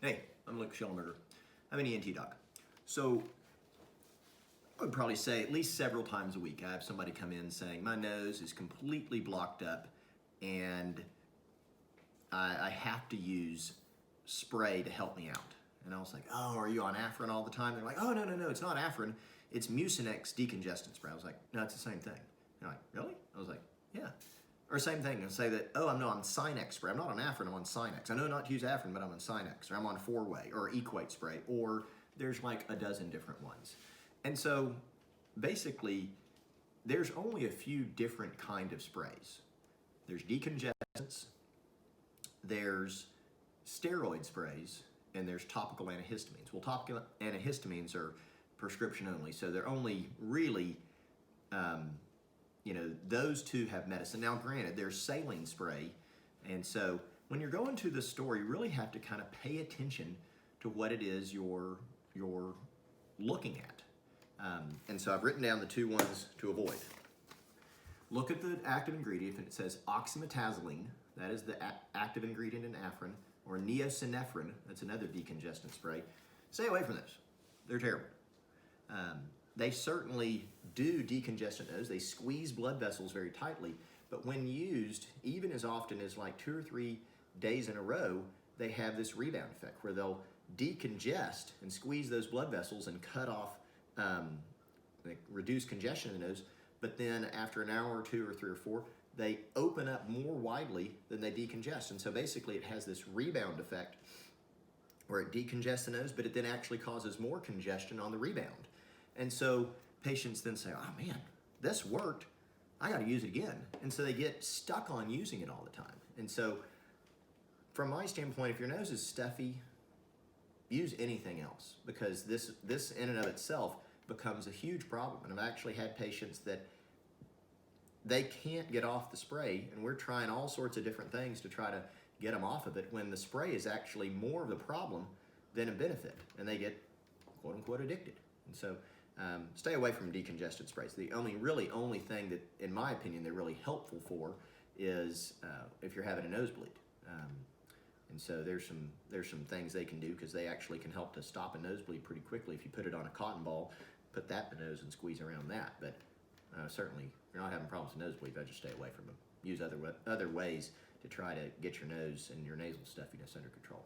Hey, I'm Luke Schellenberger. I'm an ENT doc. So I would probably say at least several times a week I have somebody come in saying my nose is completely blocked up and I have to use spray to help me out. And I was like, oh, are you on Afrin all the time? They're like, oh, no, it's not Afrin. It's Mucinex decongestant spray. I was like, no, it's the same thing. They're like, really? I was like, yeah. Or same thing, and say that, oh, I'm not on Sinex spray. I'm not on Afrin, I'm on Sinex. I know not to use Afrin, but I'm on Sinex. Or I'm on 4-way, or Equate spray. Or there's like a dozen different ones. And so basically, there's only a few different kind of sprays. There's decongestants, there's steroid sprays, and there's topical antihistamines. Well, topical antihistamines are prescription only, so they're only really those two have medicine. Now, granted, there's saline spray, and so when you're going to the store, you really have to kind of pay attention to what it is you're looking at. And so I've written down the two ones to avoid. Look at the active ingredient. If it says oxymetazoline, that is the active ingredient in Afrin, or neosynephrine, that's another decongestant spray. Stay away from those. They're terrible. They certainly do decongest the nose. They squeeze blood vessels very tightly, but when used, even as often as like 2 or 3 days in a row, they have this rebound effect where they'll decongest and squeeze those blood vessels and cut off, reduce congestion in the nose, but then after an hour or 2 or 3 or 4, they open up more widely than they decongest. And so basically it has this rebound effect where it decongests the nose, but it then actually causes more congestion on the rebound. And so patients then say, oh man, this worked, I gotta use it again. And so they get stuck on using it all the time. And so from my standpoint, if your nose is stuffy, use anything else, because this in and of itself becomes a huge problem. And I've actually had patients that they can't get off the spray, and we're trying all sorts of different things to try to get them off of it, when the spray is actually more of a problem than a benefit, and they get quote unquote addicted. And so stay away from decongestant sprays. The only thing that, in my opinion, they're really helpful for is if you're having a nosebleed. And so there's some things they can do, because they actually can help to stop a nosebleed pretty quickly. If you put it on a cotton ball, put that in the nose and squeeze around that. But certainly, if you're not having problems with nosebleeds, I just stay away from them. Use other ways to try to get your nose and your nasal stuffiness under control.